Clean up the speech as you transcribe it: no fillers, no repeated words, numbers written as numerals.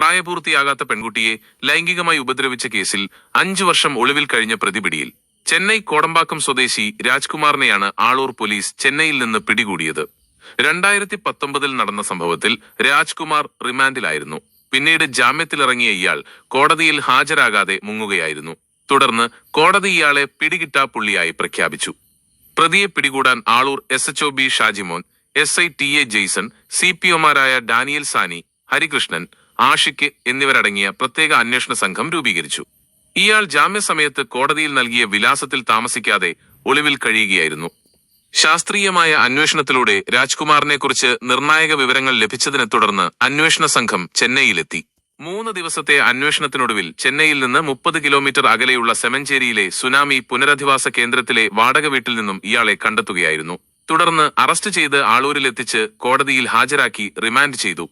പ്രായപൂർത്തിയാകാത്ത പെൺകുട്ടിയെ ലൈംഗികമായി ഉപദ്രവിച്ച കേസിൽ 5 വർഷം ഒളിവിൽ കഴിഞ്ഞ പ്രതിപിടിയിൽ. ചെന്നൈ കോടമ്പാക്കം സ്വദേശി രാജ്കുമാറിനെയാണ് ആളൂർ പോലീസ് ചെന്നൈയിൽ നിന്ന് പിടികൂടിയത്. 2019 നടന്ന സംഭവത്തിൽ രാജ്കുമാർ റിമാൻഡിലായിരുന്നു. പിന്നീട് ജാമ്യത്തിലിറങ്ങിയ ഇയാൾ കോടതിയിൽ ഹാജരാകാതെ മുങ്ങുകയായിരുന്നു. തുടർന്ന് കോടതി ഇയാളെ പിടികിട്ടാപ്പുള്ളിയായി പ്രഖ്യാപിച്ചു. പ്രതിയെ പിടികൂടാൻ Aloor SHOB Shajimon, SI TA Jaison, CPOമാരായ ഡാനിയൽ സാനി, ഹരികൃഷ്ണൻ, ആഷിഖ് എന്നിവരടങ്ങിയ പ്രത്യേക അന്വേഷണ സംഘം രൂപീകരിച്ചു. ഇയാൾ ജാമ്യസമയത്ത് കോടതിയിൽ നൽകിയ വിലാസത്തിൽ താമസിക്കാതെ ഒളിവിൽ കഴിയുകയായിരുന്നു. ശാസ്ത്രീയമായ അന്വേഷണത്തിലൂടെ രാജ്കുമാറിനെക്കുറിച്ച് നിർണായക വിവരങ്ങൾ ലഭിച്ചതിനെ തുടർന്ന് അന്വേഷണ സംഘം ചെന്നൈയിലെത്തി. 3 ദിവസത്തെ അന്വേഷണത്തിനൊടുവിൽ ചെന്നൈയിൽ നിന്ന് 30 കിലോമീറ്റർ അകലെയുള്ള സെമഞ്ചേരിയിലെ സുനാമി പുനരധിവാസ കേന്ദ്രത്തിലെ വാടക വീട്ടിൽ നിന്നും ഇയാളെ കണ്ടെത്തുകയായിരുന്നു. തുടർന്ന് അറസ്റ്റ് ചെയ്ത് ആളൂരിലെത്തിച്ച് കോടതിയിൽ ഹാജരാക്കി റിമാൻഡ് ചെയ്തു.